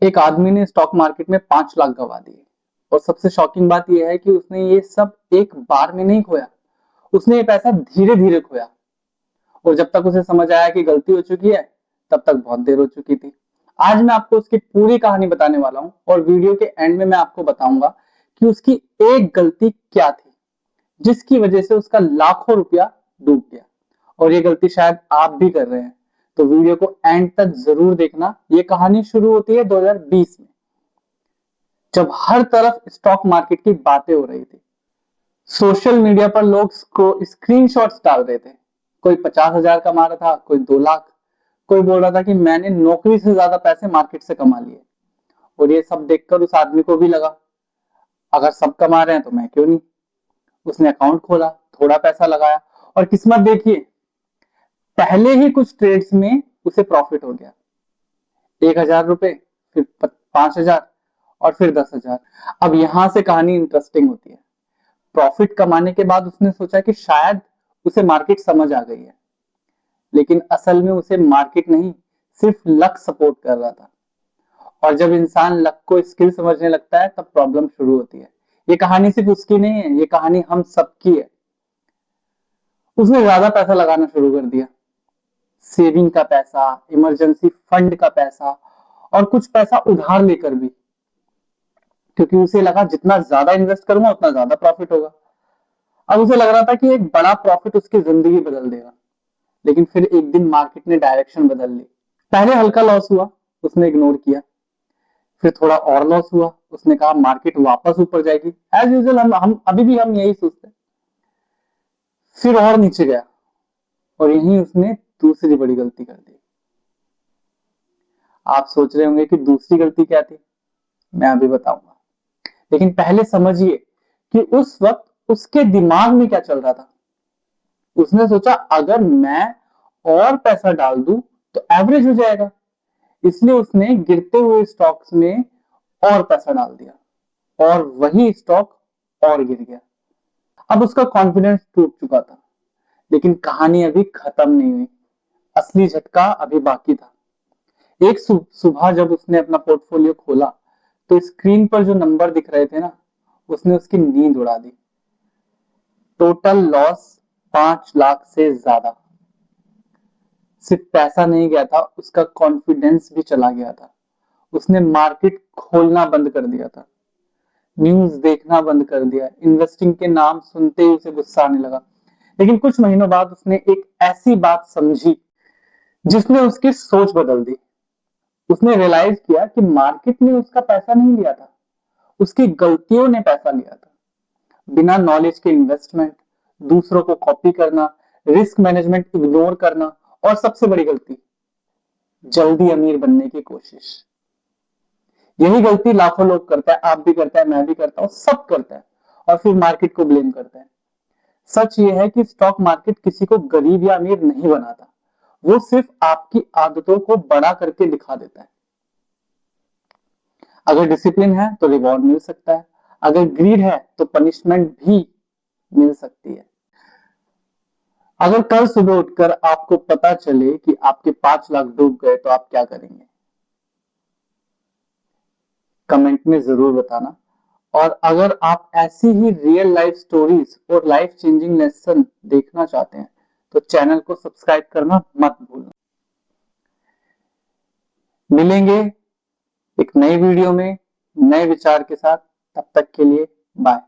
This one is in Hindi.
एक आदमी ने स्टॉक मार्केट में 5 लाख गवा दिए। और सबसे शॉकिंग बात यह है कि उसने ये सब एक बार में नहीं खोया, उसने ये पैसा धीरे धीरे खोया। और जब तक उसे समझ आया कि गलती हो चुकी है, तब तक बहुत देर हो चुकी थी। आज मैं आपको उसकी पूरी कहानी बताने वाला हूँ और वीडियो के एंड में मैं आपको बताऊंगा कि उसकी एक गलती क्या थी जिसकी वजह से उसका लाखों रुपया डूब गया। और ये गलती शायद आप भी कर रहे हैं, तो वीडियो को एंड तक जरूर देखना। ये कहानी शुरू होती है 2020 में, जब हर तरफ स्टॉक मार्केट की बातें हो रही थी। सोशल मीडिया पर लोग स्क्रीनशॉट्स डाल रहे थे। कोई 50,000 कमा रहा था, कोई 2 लाख, कोई बोल रहा था कि मैंने नौकरी से ज्यादा पैसे मार्केट से कमा लिए। और ये सब देखकर उस आदमी को भी लगा, अगर सब कमा रहे हैं तो मैं क्यों नहीं। उसने अकाउंट खोला, थोड़ा पैसा लगाया और किस्मत देखिए, पहले ही कुछ ट्रेड्स में उसे प्रॉफिट हो गया। 1,000 रुपए, फिर 5,000 और फिर 10,000। अब यहां से कहानी इंटरेस्टिंग होती है। प्रॉफिट कमाने के बाद उसने सोचा कि शायद उसे मार्केट समझ आ गई है, लेकिन असल में उसे मार्केट नहीं, सिर्फ लक सपोर्ट कर रहा था। और जब इंसान लक को स्किल समझने लगता है, तब प्रॉब्लम शुरू होती है। ये कहानी सिर्फ उसकी नहीं है, ये कहानी हम सबकी है। उसने ज्यादा पैसा लगाना शुरू कर दिया, सेविंग का पैसा, इमरजेंसी फंड का पैसा और कुछ पैसा उधार लेकर भी, क्योंकि उसे लगा जितना ज्यादा इन्वेस्ट करूंगा उतना ज्यादा प्रॉफिट होगा। अब उसे लग रहा था कि एक बड़ा प्रॉफिट उसकी जिंदगी बदल देगा। लेकिन फिर एक दिन मार्केट ने डायरेक्शन बदल ली। पहले हल्का लॉस हुआ, उसने इग्नोर किया। फिर थोड़ा और लॉस हुआ, उसने कहा मार्केट वापस ऊपर जाएगी। एज यूजुअल हम अभी भी हम यही सोचते हैं। फिर और नीचे गया और यही उसने दूसरी बड़ी गलती कर दी। आप सोच रहे होंगे कि दूसरी गलती क्या थी, मैं अभी बताऊंगा। लेकिन पहले समझिए कि उस वक्त उसके दिमाग में क्या चल रहा था। उसने सोचा अगर मैं और पैसा डाल दूं तो एवरेज हो जाएगा, इसलिए उसने गिरते हुए स्टॉक्स में और पैसा डाल दिया और वही स्टॉक और गिर गया। अब उसका कॉन्फिडेंस टूट चुका था, लेकिन कहानी अभी खत्म नहीं हुई। असली झटका अभी बाकी था। एक सुबह जब उसने अपना पोर्टफोलियो खोला, तो स्क्रीन पर जो नंबर दिख रहे थे ना, उसने उसकी नींद उड़ा दी। टोटल लॉस 5 लाख से ज्यादा। सिर्फ पैसा नहीं गया था, उसका कॉन्फिडेंस भी चला गया था। उसने मार्केट खोलना बंद कर दिया था, न्यूज देखना बंद कर दिया, इन्वेस्टिंग के नाम सुनते ही उसे गुस्सा आने लगा। लेकिन कुछ महीनों बाद उसने एक ऐसी बात समझी जिसने उसकी सोच बदल दी। उसने रियलाइज किया कि मार्केट ने उसका पैसा नहीं लिया था, उसकी गलतियों ने पैसा लिया था। बिना नॉलेज के इन्वेस्टमेंट, दूसरों को कॉपी करना, रिस्क मैनेजमेंट इग्नोर करना और सबसे बड़ी गलती, जल्दी अमीर बनने की कोशिश। यही गलती लाखों लोग करते हैं, आप भी करते हैं, मैं भी करता हूं, सब करते हैं। और फिर मार्केट को ब्लेम करते हैं। सच ये है कि स्टॉक मार्केट किसी को गरीब या अमीर नहीं बनाता, वो सिर्फ आपकी आदतों को बड़ा करके दिखा देता है। अगर डिसिप्लिन है तो रिवॉर्ड मिल सकता है, अगर ग्रीड है तो पनिशमेंट भी मिल सकती है। अगर कल सुबह उठकर आपको पता चले कि आपके 5 लाख डूब गए, तो आप क्या करेंगे? कमेंट में जरूर बताना। और अगर आप ऐसी ही रियल लाइफ स्टोरीज और लाइफ चेंजिंग लेसन देखना चाहते हैं, तो चैनल को सब्सक्राइब करना मत भूलना। मिलेंगे एक नई वीडियो में नए विचार के साथ। तब तक के लिए बाय।